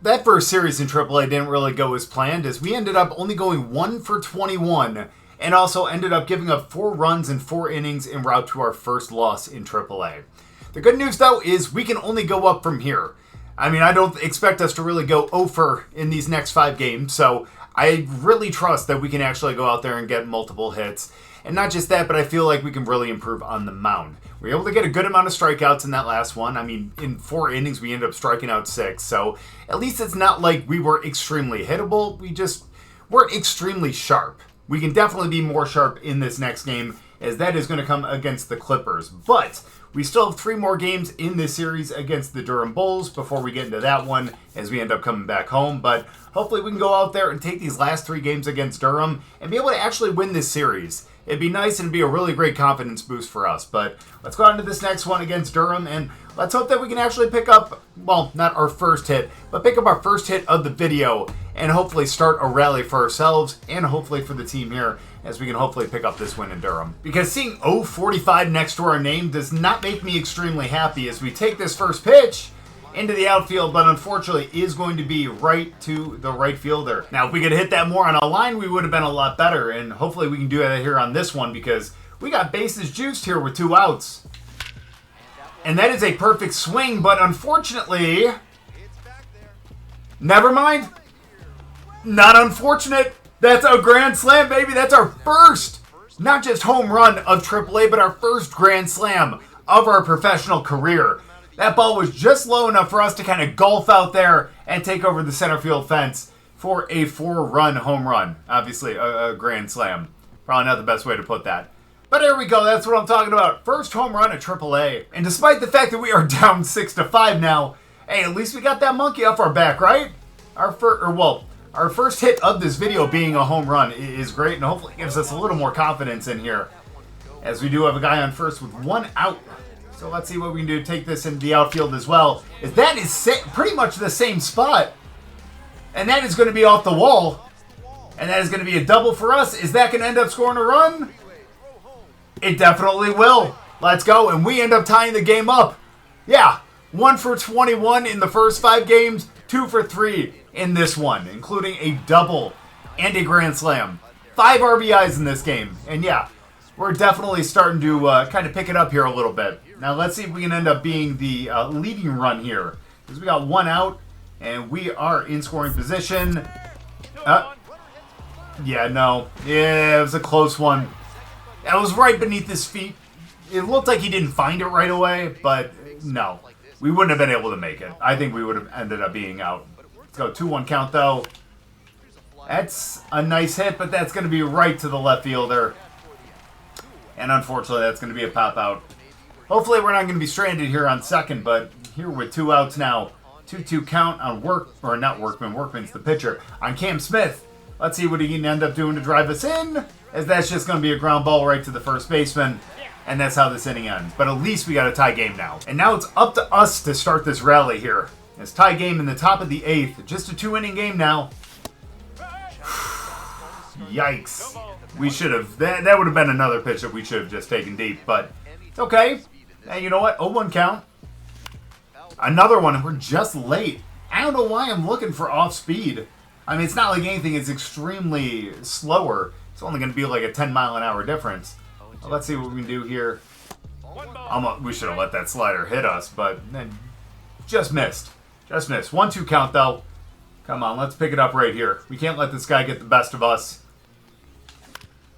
that first series in AAA didn't really go as planned, as we ended up only going 1 for 21 and also ended up giving up 4 runs in 4 innings en route to our first loss in AAA. The good news, though, is we can only go up from here. I mean, I don't expect us to really go over in these next 5 games, so I really trust that we can actually go out there and get multiple hits. And not just that, but I feel like we can really improve on the mound. We were able to get a good amount of strikeouts in that last one. I mean, in 4 innings, we ended up striking out 6. So at least it's not like we were extremely hittable. We're extremely sharp. We can definitely be more sharp in this next game, as that is going to come against the Clippers. But we still have 3 more games in this series against the Durham Bulls before we get into that one, as we end up coming back home. But hopefully we can go out there and take these last 3 games against Durham and be able to actually win this series. It'd be nice and it'd be a really great confidence boost for us. But let's go on to this next one against Durham, and let's hope that we can actually pick up, well, not our first hit, but pick up our first hit of the video and hopefully start a rally for ourselves and hopefully for the team here, as we can hopefully pick up this win in Durham. Because seeing 045 next to our name does not make me extremely happy, as we take this first pitch into the outfield, but unfortunately is going to be right to the right fielder. Now, if we could hit that more on a line, we would have been a lot better, and hopefully we can do that here on this one, because we got bases juiced here with 2 outs. And that is a perfect swing, but unfortunately, never mind. Not unfortunate. That's a grand slam, baby. That's our first, not just home run of AAA, but our first grand slam of our professional career. That ball was just low enough for us to kind of golf out there and take over the center field fence for a 4-run home run. Obviously, a grand slam. Probably not the best way to put that. But there we go. That's what I'm talking about. First home run at AAA. And despite the fact that we are down 6-5 now, hey, at least we got that monkey off our back, right? Our first hit of this video being a home run is great, and hopefully gives us a little more confidence in here, as we do have a guy on first with 1 out. So let's see what we can do to take this into the outfield as well. That is pretty much the same spot. And that is going to be off the wall. And that is going to be a double for us. Is that going to end up scoring a run? It definitely will. Let's go. And we end up tying the game up. Yeah, 1 for 21 in the first 5 games. 2 for 3 in this one, including a double and a grand slam. 5 RBIs in this game. And yeah, we're definitely starting to kind of pick it up here a little bit. Now let's see if we can end up being the leading run here, because we got 1 out and we are in scoring position. Yeah, it was a close one. That was right beneath his feet. It looked like he didn't find it right away, but no, we wouldn't have been able to make it. I think we would have ended up being out. Let's go 2-1 count though. That's a nice hit, but that's going to be right to the left fielder. And unfortunately, that's going to be a pop out. Hopefully, we're not going to be stranded here on second, but here with 2 outs now. 2-2 count on Workman's the pitcher, on Cam Smith. Let's see what he can end up doing to drive us in, as that's just going to be a ground ball right to the first baseman. And that's how this inning ends. But at least we got a tie game now. And now it's up to us to start this rally here. It's tie game in the top of the 8th. Just a 2-inning game now. Yikes. We should have, that would have been another pitch that we should have just taken deep, but it's okay. Hey, you know what? 0-1 count. Another one, and we're just late. I don't know why I'm looking for off speed. I mean, it's not like anything is extremely slower. It's only going to be like a 10-mile-an-hour difference. Well, let's see what we can do here. We should have let that slider hit us, but just missed. Just missed. 1-2 count, though. Come on, let's pick it up right here. We can't let this guy get the best of us.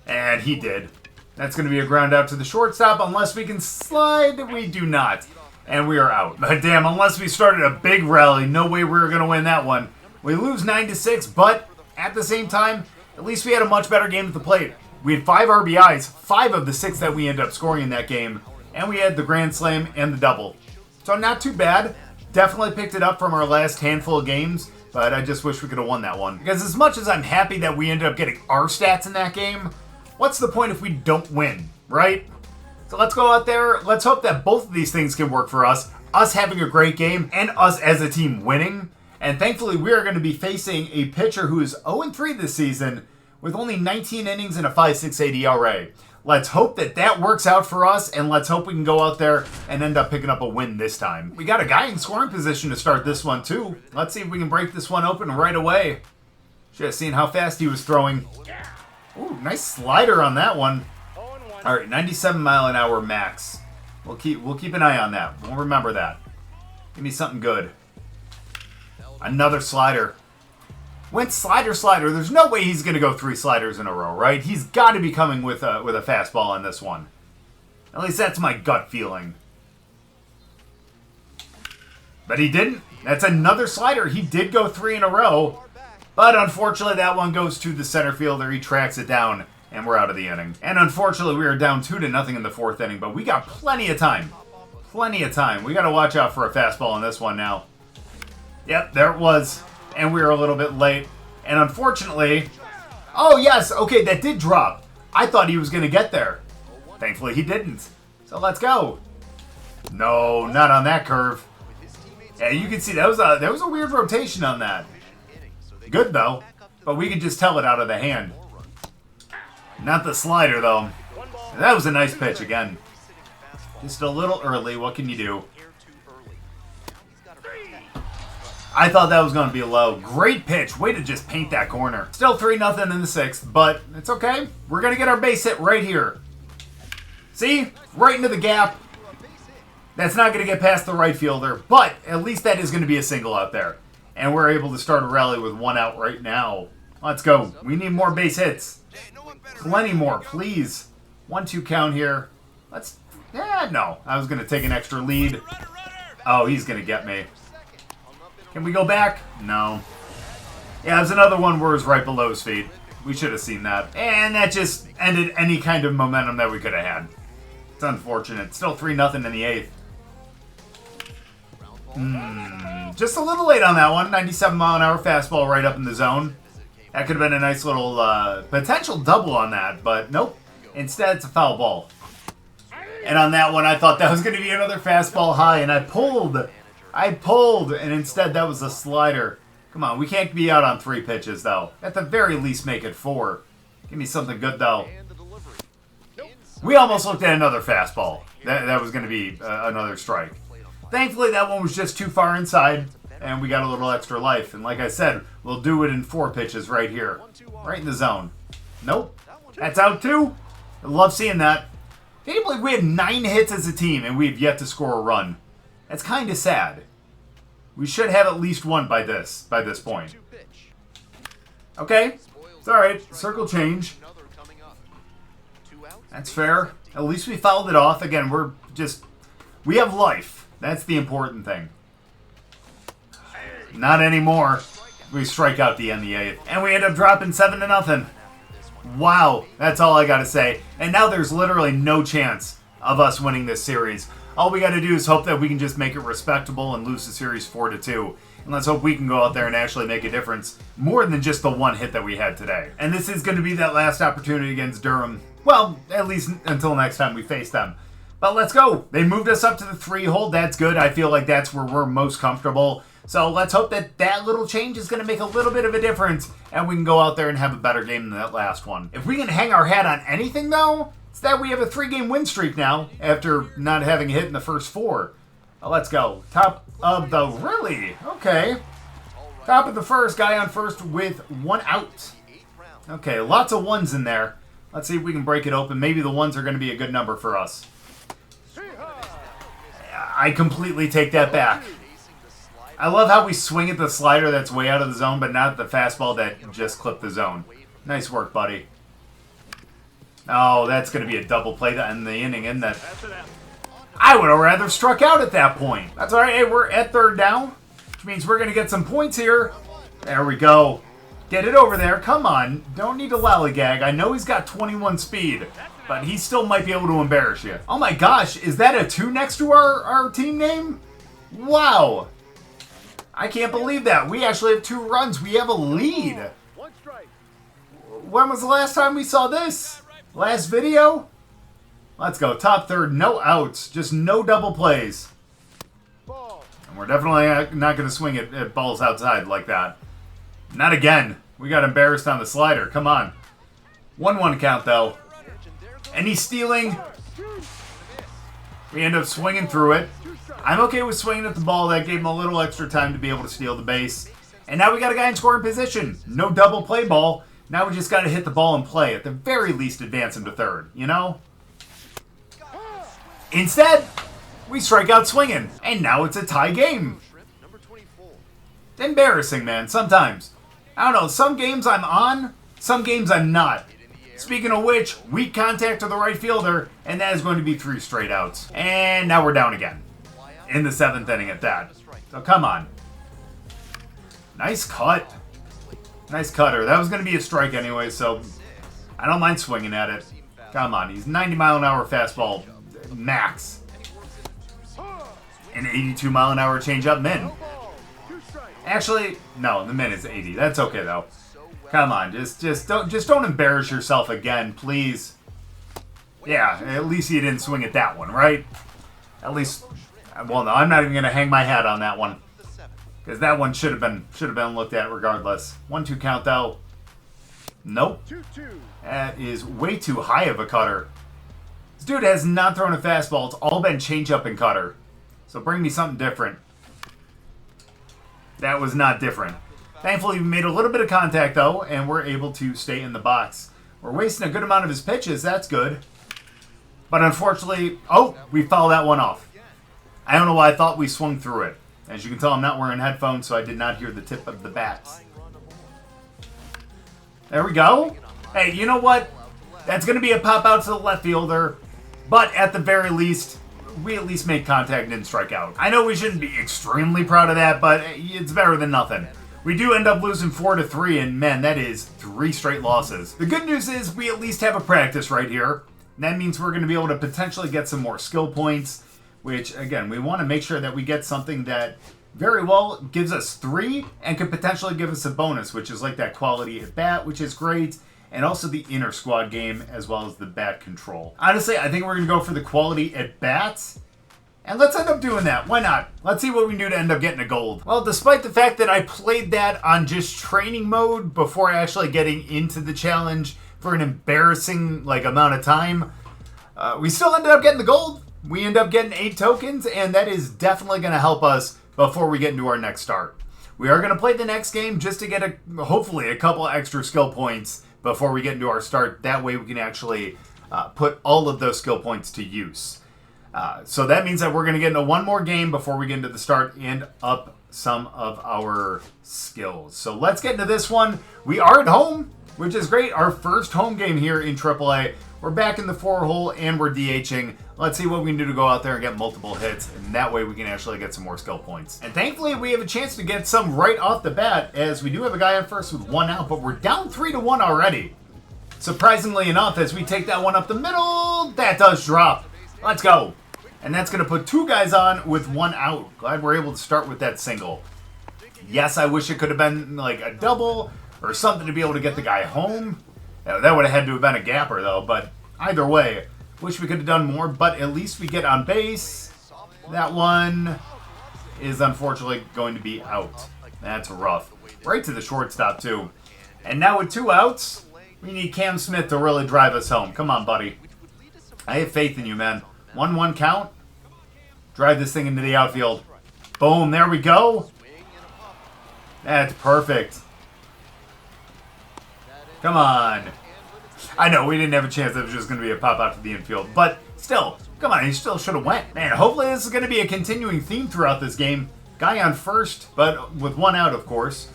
And he did. That's going to be a ground out to the shortstop. Unless we can slide, we do not. And we are out. But damn, unless we started a big rally, no way we were going to win that one. We lose 9-6, but at the same time, at least we had a much better game at the plate. We had 5 RBIs, 5 of the 6 that we ended up scoring in that game. And we had the grand slam and the double. So not too bad. Definitely picked it up from our last handful of games. But I just wish we could have won that one. Because as much as I'm happy that we ended up getting our stats in that game, what's the point if we don't win, right? So let's go out there. Let's hope that both of these things can work for us. Us having a great game and us as a team winning. And thankfully, we are going to be facing a pitcher who is 0-3 this season with only 19 innings and a 5.68 ERA. Let's hope that that works out for us, and let's hope we can go out there and end up picking up a win this time. We got a guy in scoring position to start this one, too. Let's see if we can break this one open right away. Should have seen how fast he was throwing. Ooh, nice slider on that one. All right, 97-mile-an-hour max. We'll keep an eye on that. We'll remember that. Give me something good. Another slider. Went slider. There's no way he's going to go 3 sliders in a row, right? He's got to be coming with a fastball on this one. At least that's my gut feeling. But he didn't. That's another slider. He did go 3 in a row. But unfortunately, that one goes to the center fielder. He tracks it down, and we're out of the inning. And unfortunately, we are down 2-0 in the 4th inning, but we got plenty of time. Plenty of time. We got to watch out for a fastball on this one now. Yep, there it was. And we were a little bit late. And unfortunately... Oh, yes. Okay, that did drop. I thought he was going to get there. Thankfully, he didn't. So let's go. No, not on that curve. Yeah, you can see there was a weird rotation on that. Good, though. But we can just tell it out of the hand. Not the slider, though. That was a nice pitch again. Just a little early. What can you do? I thought that was going to be low. Great pitch. Way to just paint that corner. Still 3-0 in the 6th, but it's okay. We're going to get our base hit right here. See? Right into the gap. That's not going to get past the right fielder, but at least that is going to be a single out there. And we're able to start a rally with 1 out right now. Let's go. We need more base hits. Plenty more, please. 1-2 count here. No. I was going to take an extra lead. Oh, he's going to get me. Can we go back? No. Yeah, there's another one where it was right below his feet. We should have seen that. And that just ended any kind of momentum that we could have had. It's unfortunate. Still 3-0 in the 8th. Just a little late on that one. 97-mile-an-hour fastball right up in the zone. That could have been a nice little potential double on that, but nope. Instead, it's a foul ball. And on that one, I thought that was going to be another fastball high, and I pulled, and instead that was a slider. Come on, we can't be out on 3 pitches, though. At the very least, make it 4. Give me something good, though. We almost looked at another fastball. That was going to be another strike. Thankfully, that one was just too far inside, and we got a little extra life. And like I said, we'll do it in 4 pitches right here. Right in the zone. Nope. That's out, too. I love seeing that. Can you believe we had 9 hits as a team, and we've yet to score a run? That's kind of sad. We should have at least 1 by this point. Okay. It's alright. Circle change. That's fair. At least we fouled it off. Again, we have life. That's the important thing. Not anymore. We strike out the end of the 8th. And we end up dropping 7-0. Wow. That's all I got to say. And now there's literally no chance of us winning this series. All we got to do is hope that we can just make it respectable and lose the series 4-2. And let's hope we can go out there and actually make a difference more than just the 1 hit that we had today. And this is going to be that last opportunity against Durham. Well, at least until next time we face them. But let's go. They moved us up to the 3-hole. That's good. I feel like that's where we're most comfortable. So let's hope that that little change is going to make a little bit of a difference, and we can go out there and have a better game than that last one. If we can hang our hat on anything, though, it's that we have a 3-game win streak now after not having a hit in the first 4. Let's go. Top of the... Really? Okay. Top of the first. Guy on first with 1 out. Okay, lots of 1s in there. Let's see if we can break it open. Maybe the 1s are going to be a good number for us. I completely take that back. I love how we swing at the slider that's way out of the zone, but not the fastball that just clipped the zone. Nice work, buddy. Oh, that's going to be a double play to end the inning, isn't it? I would have rather struck out at that point. That's all right. Hey, we're at 3rd down, which means we're going to get some points here. There we go. Get it over there. Come on. Don't need to lollygag. I know he's got 21 speed, but he still might be able to embarrass you. Oh my gosh, is that a 2 next to our team name? Wow. I can't believe that. We actually have 2 runs. We have a lead. When was the last time we saw this? Last video? Let's go. Top 3rd. No outs. Just no double plays. And we're definitely not going to swing at balls outside like that. Not again. We got embarrassed on the slider. Come on. 1-1 count, though. And he's stealing. We end up swinging through it. I'm okay with swinging at the ball. That gave him a little extra time to be able to steal the base. And now we got a guy in scoring position. No double play ball. Now we just got to hit the ball and play. At the very least, advance him to third, you know? Instead, we strike out swinging. And now it's a tie game. Embarrassing, man, sometimes. I don't know, some games I'm on, some games I'm not. Speaking of which, weak contact to the right fielder, and that is going to be 3 straight outs. And now we're down again. In the 7th inning at that. So come on. Nice cut. Nice cutter. That was going to be a strike anyway, so I don't mind swinging at it. Come on, he's 90-mile-an-hour fastball max. An 82-mile-an-hour changeup min. Actually, no, the min is 80. That's okay though. Come on, just don't embarrass yourself again, please. Yeah, at least you didn't swing at that one, right? At least, well, no, I'm not even gonna hang my hat on that one because that one should have been looked at regardless. 1-2 count though. Nope. That is way too high of a cutter. This dude has not thrown a fastball. It's all been changeup and cutter. So bring me something different. That was not different. Thankfully, we made a little bit of contact, though, and we're able to stay in the box. We're wasting a good amount of his pitches. That's good. But unfortunately, oh, we fouled that one off. I don't know why I thought we swung through it. As you can tell, I'm not wearing headphones, so I did not hear the tip of the bat. There we go. Hey, you know what? That's going to be a pop out to the left fielder. But at the very least, we at least made contact and didn't strike out. I know we shouldn't be extremely proud of that, but it's better than nothing. We do end up losing 4-3, and man, that is 3 straight losses. The good news is we at least have a practice right here. And that means we're going to be able to potentially get some more skill points, which, again, we want to make sure that we get something that very well gives us 3 and could potentially give us a bonus, which is like that quality at bat, which is great, and also the inner squad game as well as the bat control. Honestly, I think we're going to go for the quality at bats. And let's end up doing that. Why not? Let's see what we can do to end up getting a gold. Well, despite the fact that I played that on just training mode before actually getting into the challenge for an embarrassing amount of time, we still ended up getting the gold. We end up getting 8 tokens, and that is definitely going to help us before we get into our next start. We are going to play the next game just to get hopefully a couple extra skill points before we get into our start. That way we can actually put all of those skill points to use. So that means that we're going to get into one more game before we get into the start and up some of our skills. So let's get into this one. We are at home, which is great. Our first home game here in AAA. We're back in the 4-hole and we're DHing. Let's see what we can do to go out there and get multiple hits. And that way we can actually get some more skill points. And thankfully we have a chance to get some right off the bat, as we do have a guy on first with 1 out, but we're down 3-1 already. Surprisingly enough, as we take that one up the middle, that does drop. Let's go. And that's going to put 2 guys on with 1 out. Glad we're able to start with that single. Yes, I wish it could have been like a double or something to be able to get the guy home. That would have had to have been a gapper, though. But either way, wish we could have done more. But at least we get on base. That one is unfortunately going to be out. That's rough. Right to the shortstop, too. And now with 2 outs, we need Cam Smith to really drive us home. Come on, buddy. I have faith in you, man. 1-1 count. Drive this thing into the outfield. Boom, there we go. That's perfect. Come on. I know, we didn't have a chance that it was just going to be a pop out to the infield. But still, come on, he still should have went. Man, hopefully this is going to be a continuing theme throughout this game. Guy on first, but with 1 out, of course.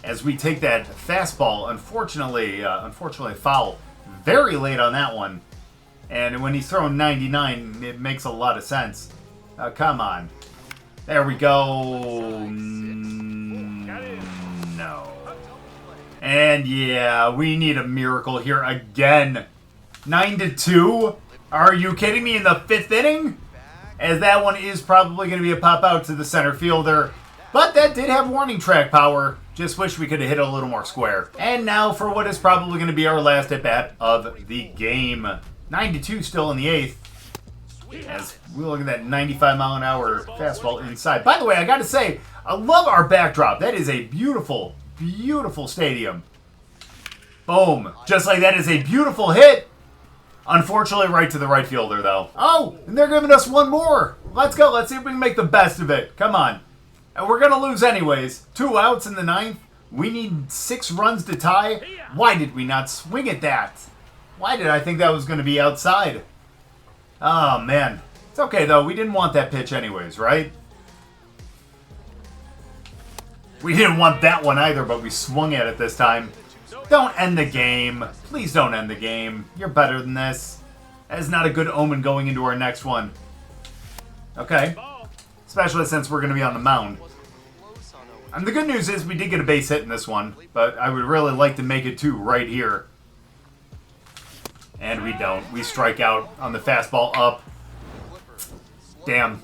As we take that fastball, unfortunately foul very late on that one. And when he's throwing 99, it makes a lot of sense. Come on. There we go. No. And yeah, we need a miracle here again. 9-2? Are you kidding me, in the 5th inning? As that one is probably going to be a pop out to the center fielder. But that did have warning track power. Just wish we could have hit it a little more square. And now for what is probably going to be our last at bat of the game. 9-2 still in the 8th. As we look at that 95-mile-an-hour fastball inside. By the way, I got to say, I love our backdrop. That is a beautiful, beautiful stadium. Boom. Just like that is a beautiful hit. Unfortunately, right to the right fielder, though. Oh, and they're giving us one more. Let's go. Let's see if we can make the best of it. Come on. And we're going to lose anyways. 2 outs in the 9th. We need 6 runs to tie. Why did we not swing at that? Why did I think that was going to be outside? Oh, man. It's okay, though. We didn't want that pitch anyways, right? We didn't want that one either, but we swung at it this time. Don't end the game. Please don't end the game. You're better than this. That is not a good omen going into our next one. Okay. Especially since we're going to be on the mound. And the good news is we did get a base hit in this one, but I would really like to make it 2 right here. And we don't. We strike out on the fastball up. Damn.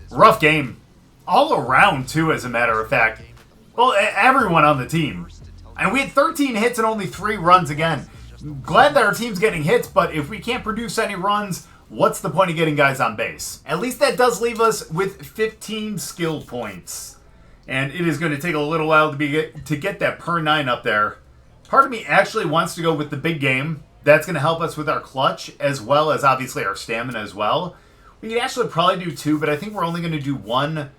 Rough game. All around, too, as a matter of fact. Well, everyone on the team. And we had 13 hits and only 3 runs again. Glad that our team's getting hits, but if we can't produce any runs, what's the point of getting guys on base? At least that does leave us with 15 skill points. And it is going to take a little while to get that per 9 up there. Part of me actually wants to go with the big game. That's going to help us with our clutch, as well as obviously our stamina as well. We could actually probably do 2, but I think we're only going to do 1.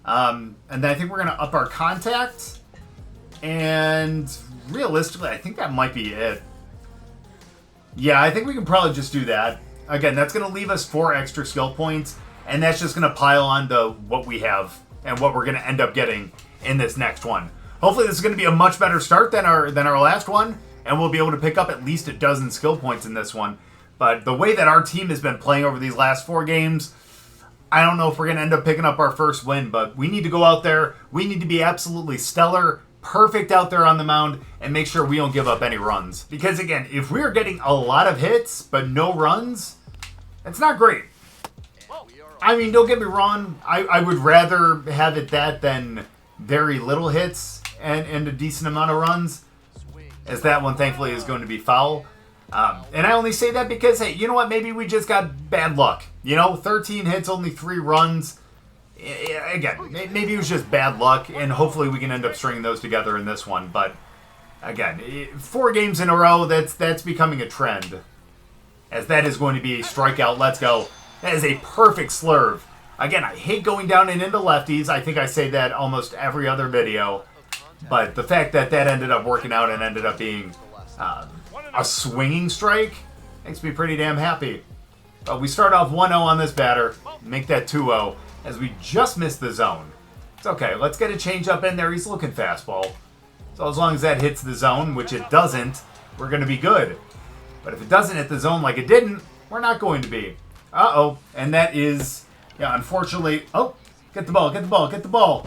And then I think we're going to up our contact. And realistically, I think that might be it. Yeah, I think we can probably just do that. Again, that's going to leave us 4 extra skill points. And that's just going to pile on to what we have and what we're going to end up getting in this next one. Hopefully this is going to be a much better start than our last one. And we'll be able to pick up at least a dozen skill points in this one. But the way that our team has been playing over these last 4 games, I don't know if we're going to end up picking up our first win. But we need to go out there. We need to be absolutely stellar, perfect out there on the mound, and make sure we don't give up any runs. Because again, if we're getting a lot of hits but no runs, it's not great. I mean, don't get me wrong. I would rather have it that than very little hits and a decent amount of runs, as that one thankfully is going to be foul. And I only say that because, hey, you know what? Maybe we just got bad luck. 13 hits, only 3 runs. Again, maybe it was just bad luck, and hopefully we can end up stringing those together in this one. But again, 4 games in a row, that's becoming a trend, as that is going to be a strikeout. Let's go. That is a perfect slurve. Again, I hate going down and into lefties. I think I say that almost every other video. But the fact that ended up working out and ended up being a swinging strike makes me pretty damn happy. But we start off 1-0 on this batter, make that 2-0, as we just missed the zone. It's okay. Let's get a changeup in there. He's looking fastball. So as long as that hits the zone, which it doesn't, we're going to be good. But if it doesn't hit the zone like it didn't, we're not going to be. Uh-oh. And that is, unfortunately... Oh, get the ball, get the ball, get the ball.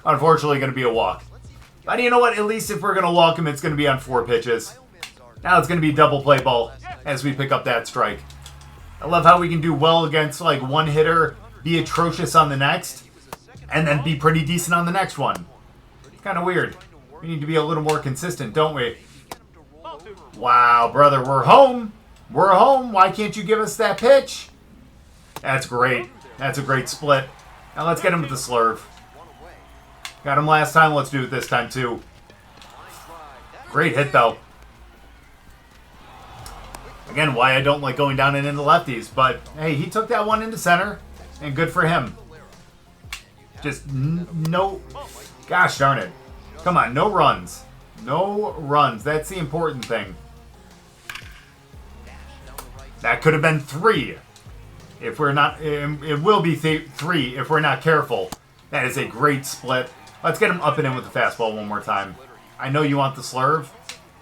Unfortunately, going to be a walk. But you know what? At least if we're going to walk him, it's going to be on 4 pitches. Now it's going to be double play ball as we pick up that strike. I love how we can do well against like one hitter, be atrocious on the next, and then be pretty decent on the next one. It's kind of weird. We need to be a little more consistent, don't we? Wow, brother, we're home. We're home. Why can't you give us that pitch? That's great. That's a great split. Now let's get him with the slurve. Got him last time. Let's do it this time, too. Great hit, though. Again, why I don't like going down and into lefties. But, hey, he took that one into center, and good for him. Just no... Gosh darn it. Come on, no runs. No runs. That's the important thing. That could have been 3. If we're not... It will be 3 if we're not careful. That is a great split. Let's get him up and in with the fastball one more time. I know you want the slurve.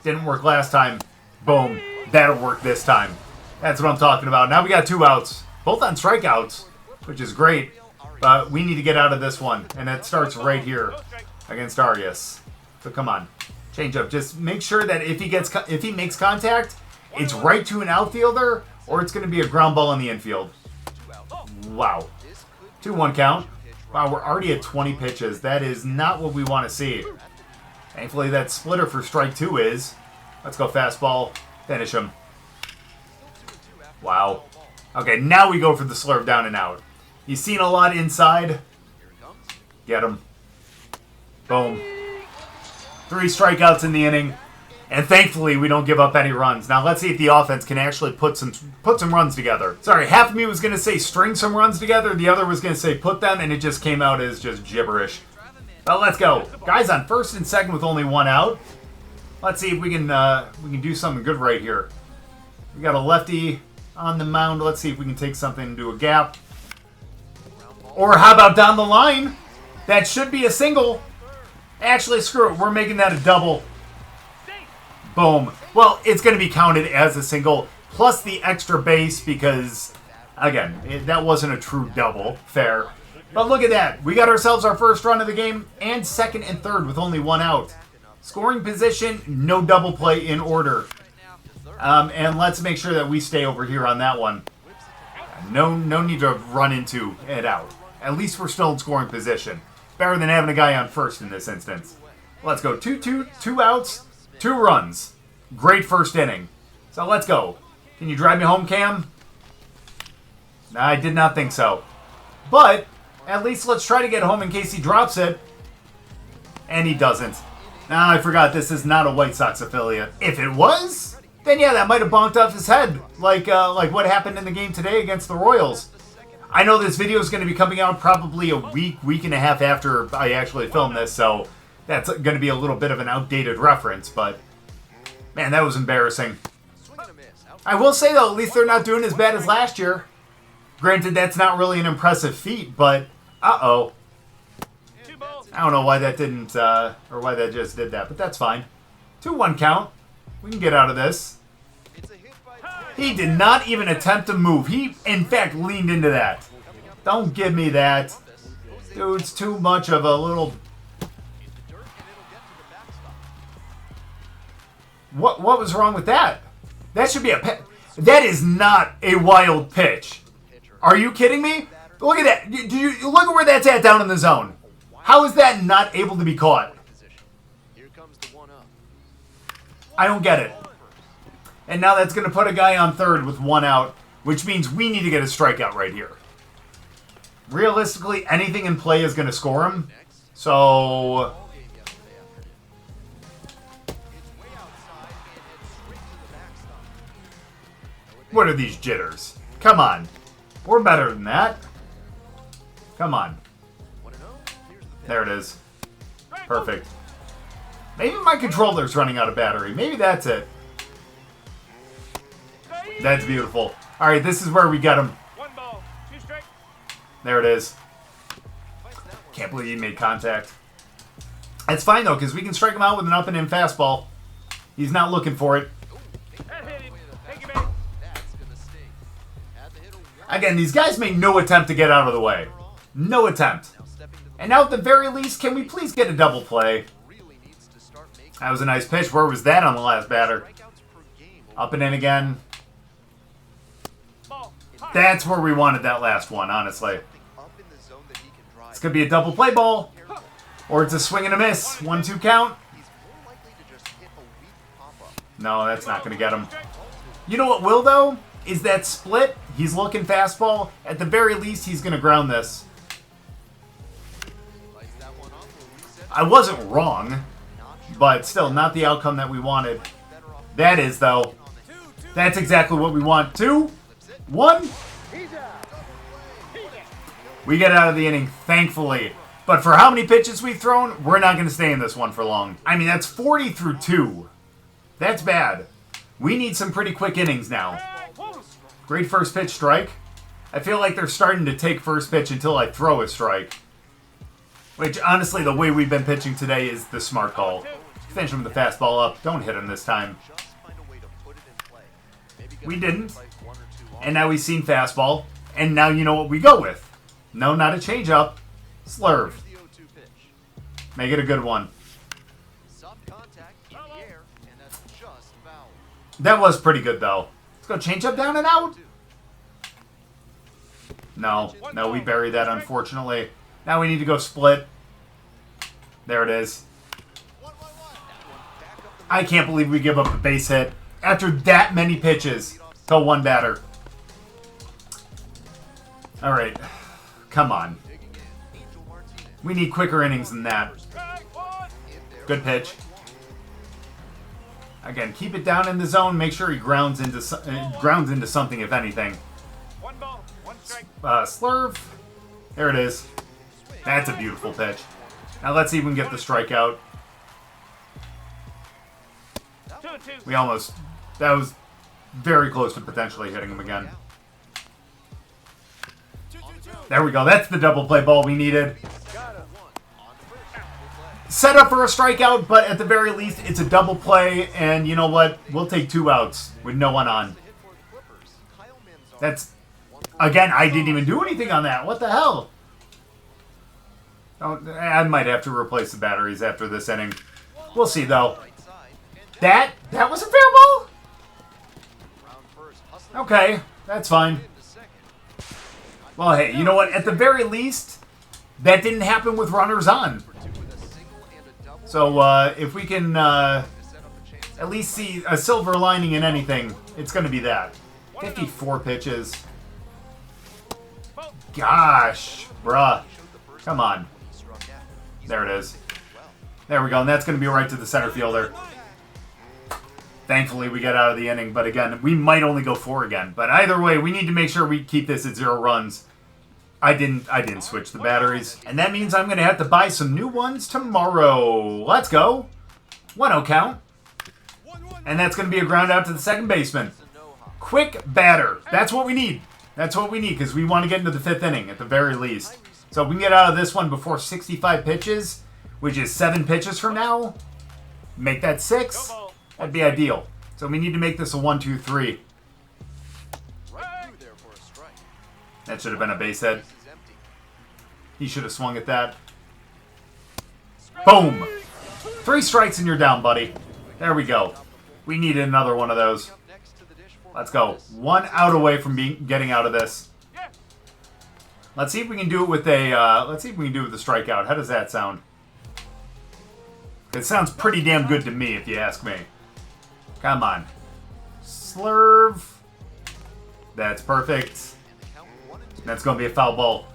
Didn't work last time. Boom. That'll work this time. That's what I'm talking about. Now we got 2 outs. Both on strikeouts, which is great. But we need to get out of this one. And it starts right here against Arias. So come on. Change up. Just make sure that if he makes contact, it's right to an outfielder, or it's going to be a ground ball in the infield. Wow. 2-1 count. Wow, we're already at 20 pitches. That is not what we want to see. Thankfully, that splitter for strike 2 is. Let's go fastball. Finish him. Wow. Okay, now we go for the slurve down and out. He's seen a lot inside. Get him. Boom. 3 strikeouts in the inning. And thankfully, we don't give up any runs. Now, let's see if the offense can actually put some runs together. Sorry, half of me was going to say string some runs together. The other was going to say put them, and it just came out as just gibberish. Well, let's go. Guys on first and second with only one out. Let's see if we can do something good right here. We got a lefty on the mound. Let's see if we can take something into a gap. Or how about down the line? That should be a single. Actually, screw it. We're making that a double. Boom. Well, it's going to be counted as a single, plus the extra base because, again, that wasn't a true double. Fair. But look at that. We got ourselves our first run of the game, and second and third with only one out. Scoring position, no double play in order. And let's make sure that we stay over here on that one. No need to run into it out. At least we're still in scoring position. Better than having a guy on first in this instance. Let's go. 2 outs, 2 runs. Great first inning. So let's go. Can you drive me home, Cam? I did not think so. But at least let's try to get home in case he drops it. And he doesn't. I forgot this is not a White Sox affiliate. If it was, then yeah, that might have bonked off his head. Like what happened in the game today against the Royals. I know this video is going to be coming out probably a week and a half after I actually filmed this, so that's going to be a little bit of an outdated reference, but man, that was embarrassing. I will say, though, at least they're not doing as bad as last year. Granted, that's not really an impressive feat, but uh-oh. I don't know why that didn't, or why that just did that, but that's fine. 2-1 count. We can get out of this. He did not even attempt to move. He, in fact, leaned into that. Don't give me that. Dude's too much of a little... What was wrong with that? That should be a... That is not a wild pitch. Are you kidding me? Look at that. Look at where that's at down in the zone. How is that not able to be caught? I don't get it. And now that's going to put a guy on third with 1 out, which means we need to get a strikeout right here. Realistically, anything in play is going to score him. So... What are these jitters? Come on. We're better than that. Come on. There it is. Perfect. Maybe my controller's running out of battery. Maybe that's it. That's beautiful. All right, this is where we get him. There it is. Can't believe he made contact. It's fine, though, because we can strike him out with an up-and-in fastball. He's not looking for it. Again, these guys made no attempt to get out of the way. No attempt. And now, at the very least, can we please get a double play? That was a nice pitch. Where was that on the last batter? Up and in again. That's where we wanted that last one, honestly. This could be a double play ball. Or it's a swing and a miss. 1-2 count. No, that's not going to get him. You know what will, though? Is that split. He's looking fastball. At the very least, he's going to ground this. I wasn't wrong. But still, not the outcome that we wanted. That is, though. That's exactly what we want. 2, 1. We get out of the inning, thankfully. But for how many pitches we've thrown, we're not going to stay in this one for long. I mean, that's 40 through 2. That's bad. We need some pretty quick innings now. Great first pitch strike. I feel like they're starting to take first pitch until I throw a strike. Which, honestly, the way we've been pitching today is the smart call. Finish him with the fastball up. Don't hit him this time. We didn't. And now we've seen fastball. And now you know what we go with. No, not a changeup. Slurve. Make it a good one. That was pretty good, though. Let's go changeup down and out. No, we buried that, unfortunately. Now we need to go split. There it is. I can't believe we give up a base hit after that many pitches to one batter. All right. Come on. We need quicker innings than that. Good pitch. Again, keep it down in the zone. Make sure he grounds into something, if anything. Slurve. There it is. That's a beautiful pitch. Now let's see if we can get the strikeout. We almost... That was very close to potentially hitting him again. There we go. That's the double play ball we needed. Set up for a strikeout, but at the very least, it's a double play. And you know what? We'll take 2 outs with no one on. That's... Again, I didn't even do anything on that. What the hell? Oh, I might have to replace the batteries after this inning. We'll see, though. That was a fair ball? Okay, that's fine. Well, hey, you know what? At the very least, that didn't happen with runners on. So, if we can at least see a silver lining in anything, it's going to be that. 54 pitches. Gosh, bruh. Come on. There it is. There we go, and that's going to be right to the center fielder. Thankfully, we get out of the inning, but again, we might only go 4 again. But either way, we need to make sure we keep this at 0 runs. I didn't switch the batteries, and that means I'm going to have to buy some new ones tomorrow. Let's go. 1-0 count. And that's going to be a ground out to the second baseman. Quick batter. That's what we need. That's what we need, because we want to get into the 5th inning at the very least. So if we can get out of this one before 65 pitches, which is 7 pitches from now, make that 6, that'd be ideal. So we need to make this a 1-2-3. That should have been a base hit. He should have swung at that. Boom! 3 strikes and you're down, buddy. There we go. We needed another one of those. Let's go. 1 out away from getting out of this. Let's see if we can do it with a. Let's see if we can do it with a strikeout. How does that sound? It sounds pretty damn good to me, if you ask me. Come on, slurve. That's perfect. That's going to be a foul ball.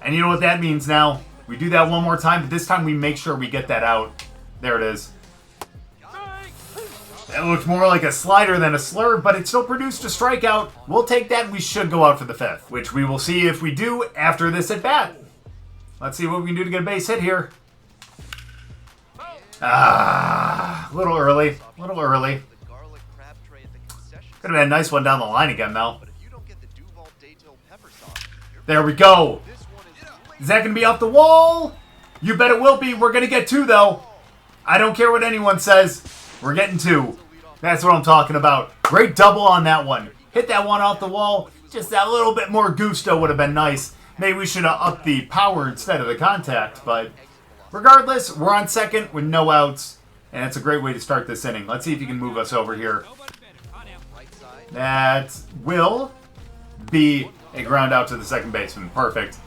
And you know what that means now? We do that one more time, but this time we make sure we get that out. There it is. It looks more like a slider than a slurve, but it still produced a strikeout. We'll take that, and we should go out for the 5th, which we will see if we do after this at-bat. Let's see what we can do to get a base hit here. A little early. A little early. Could have been a nice one down the line again, though. There we go. Is that going to be off the wall? You bet it will be. We're going to get 2, though. I don't care what anyone says. We're getting 2. That's what I'm talking about. Great double on that one. Hit that one off the wall. Just that little bit more gusto would have been nice. Maybe we should have upped the power instead of the contact. But regardless, we're on second with no outs. And it's a great way to start this inning. Let's see if you can move us over here. That will be a ground out to the second baseman. Perfect.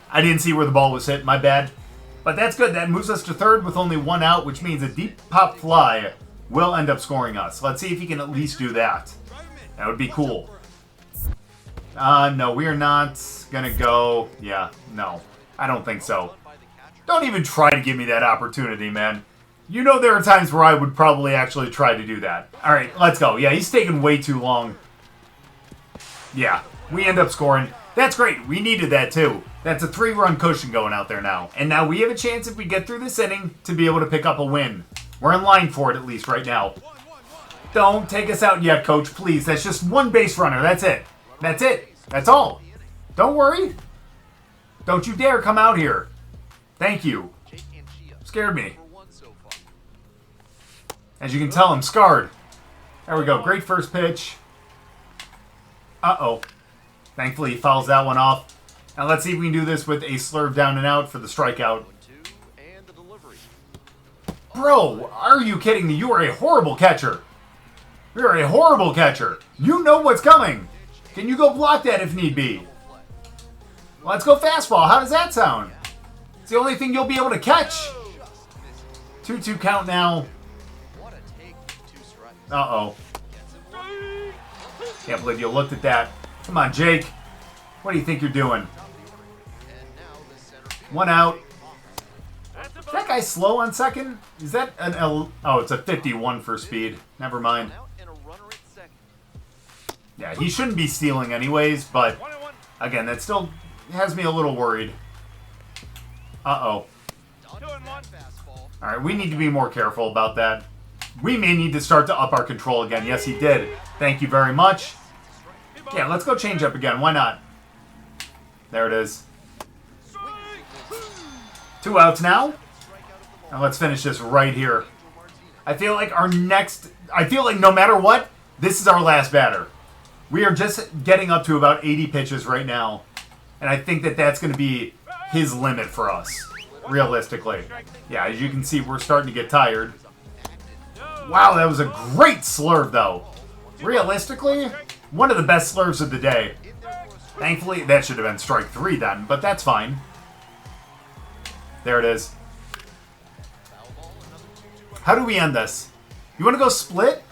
I didn't see where the ball was hit. My bad. But that's good. That moves us to third with only 1 out, which means a deep pop fly will end up scoring us. Let's see if he can at least do that. That would be cool. No, we are not going to go. Yeah, no. I don't think so. Don't even try to give me that opportunity, man. You know there are times where I would probably actually try to do that. All right, let's go. Yeah, he's taking way too long. Yeah, we end up scoring. That's great. We needed that, too. That's a 3-run cushion going out there now. And now we have a chance, if we get through this inning, to be able to pick up a win. We're in line for it, at least, right now. Don't take us out yet, Coach, please. That's just 1 base runner. That's it. That's it. That's all. Don't worry. Don't you dare come out here. Thank you. Scared me. As you can tell, I'm scarred. There we go. Great first pitch. Uh-oh. Thankfully, he fouls that one off. Now let's see if we can do this with a slurve down and out for the strikeout. Bro, are you kidding me? You are a horrible catcher. You're a horrible catcher. You know what's coming. Can you go block that if need be? Let's go fastball. How does that sound? It's the only thing you'll be able to catch. 2-2 count now. Uh-oh. Can't believe you looked at that. Come on, Jake. What do you think you're doing? 1 out. That guy slow on second? Is that an L? Oh, it's a 51 for speed. Never mind. Yeah, he shouldn't be stealing anyways, but again, that still has me a little worried. Uh-oh. Alright, we need to be more careful about that. We may need to start to up our control again. Yes, he did. Thank you very much. Yeah, let's go change up again. Why not? There it is. 2 outs now. Now let's finish this right here. I feel like no matter what, this is our last batter. We are just getting up to about 80 pitches right now. And I think that that's going to be his limit for us, realistically. Yeah, as you can see, we're starting to get tired. Wow, that was a great slurve, though. Realistically, one of the best slurves of the day. Thankfully, that should have been strike 3 then, but that's fine. There it is. How do we end this? You want to go split?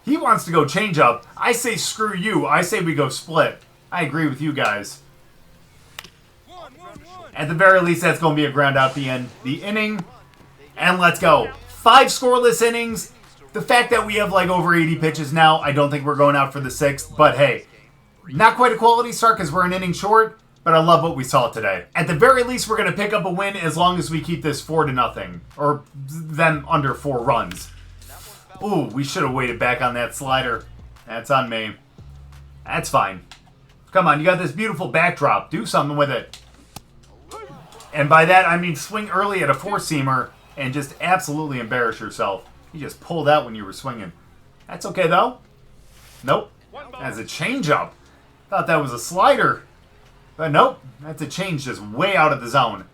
He wants to go change up. I say screw you. I say we go split. I agree with you guys. At the very least, that's going to be a ground out the end. The inning. And let's go. 5 scoreless innings. The fact that we have like over 80 pitches now, I don't think we're going out for the 6th. But hey, not quite a quality start because we're an inning short. But I love what we saw today. At the very least, we're going to pick up a win as long as we keep this 4-0. Or them under 4 runs. Ooh, we should have waited back on that slider. That's on me. That's fine. Come on, you got this beautiful backdrop. Do something with it. And by that, I mean swing early at a 4-seamer and just absolutely embarrass yourself. You just pulled out when you were swinging. That's okay, though. Nope. That's a changeup. Thought that was a slider. But nope. That's a change just way out of the zone.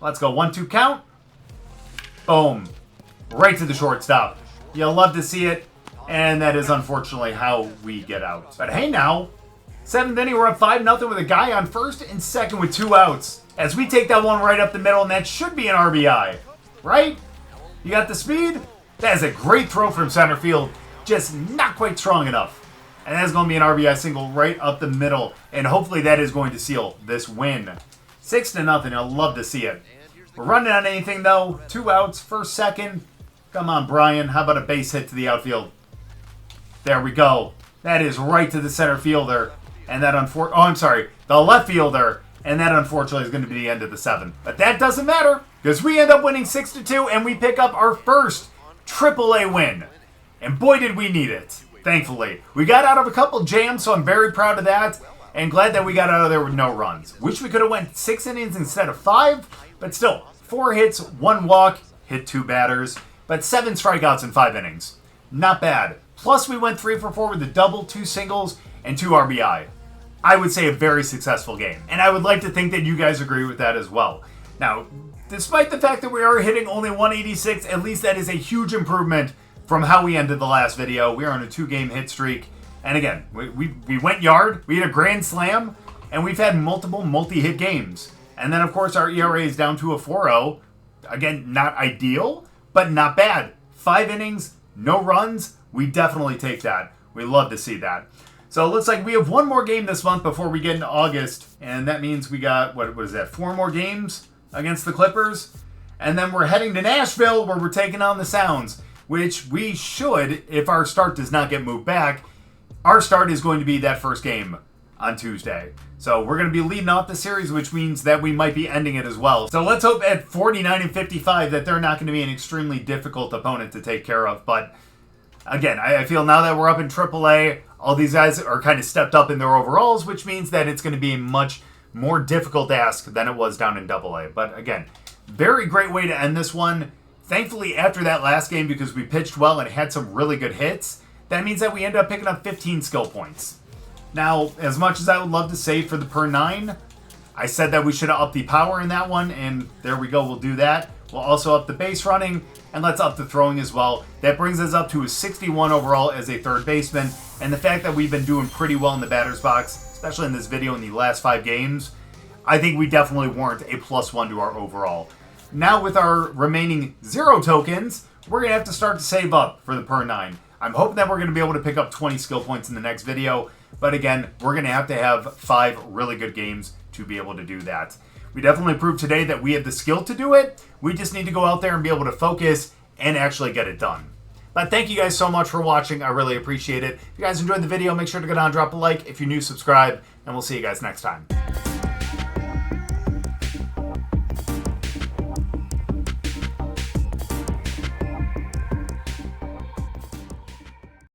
Let's go. 1-2 count. Boom. Right to the shortstop. You'll love to see it. And that is unfortunately how we get out. But hey now. 7th inning, we're up 5-0 with a guy on first and second with 2 outs. As we take that one right up the middle, and that should be an RBI. Right? You got the speed? That is a great throw from center field. Just not quite strong enough. And that's going to be an RBI single right up the middle. And hopefully that is going to seal this win. 6-0. I'll love to see it. We're running on anything, though. 2 outs, first, second. Come on, Brian. How about a base hit to the outfield? There we go. That is right to the center fielder. And that the left fielder. And that unfortunately is going to be the end of the 7th. But that doesn't matter. Because we end up winning 6-2. And we pick up our first AAA win. And boy did we need it. Thankfully. We got out of a couple jams, so I'm very proud of that. And glad that we got out of there with no runs. Wish we could have went 6 innings instead of 5. But still, 4 hits, 1 walk, hit 2 batters. But 7 strikeouts in 5 innings. Not bad. Plus we went 3 for 4 with a double, 2 singles, and 2 RBI. I would say a very successful game. And I would like to think that you guys agree with that as well. Now, despite the fact that we are hitting only 186, at least that is a huge improvement from how we ended the last video. We are on a 2-game hit streak. And again, we went yard, we hit a grand slam, and we've had multiple multi-hit games. And then, of course, our ERA is down to a 4.0. Again, not ideal, but not bad. 5 innings, no runs. We definitely take that. We love to see that. So it looks like we have 1 more game this month before we get into August. And that means we got, what is that, 4 more games against the Clippers? And then we're heading to Nashville where we're taking on the Sounds, which we should, if our start does not get moved back. Our start is going to be that first game on Tuesday. So we're going to be leading off the series, which means that we might be ending it as well. So let's hope at 49-55 that they're not going to be an extremely difficult opponent to take care of. But again, I feel now that we're up in AAA, all these guys are kind of stepped up in their overalls, which means that it's going to be a much more difficult ask than it was down in AA. But again, very great way to end this one. Thankfully, after that last game, because we pitched well and had some really good hits, that means that we ended up picking up 15 skill points. Now, as much as I would love to save for the per 9, I said that we should have upped the power in that one, and there we go, we'll do that. We'll also up the base running, and let's up the throwing as well. That brings us up to a 61 overall as a third baseman, and the fact that we've been doing pretty well in the batter's box, especially in this video in the last 5 games, I think we definitely warrant a +1 to our overall. Now with our remaining 0 tokens, we're going to have to start to save up for the per 9. I'm hoping that we're going to be able to pick up 20 skill points in the next video, but again, we're going to have 5 really good games to be able to do that. We definitely proved today that we have the skill to do it. We just need to go out there and be able to focus and actually get it done. But thank you guys so much for watching. I really appreciate it. If you guys enjoyed the video, make sure to go down and drop a like. If you're new, subscribe, and we'll see you guys next time.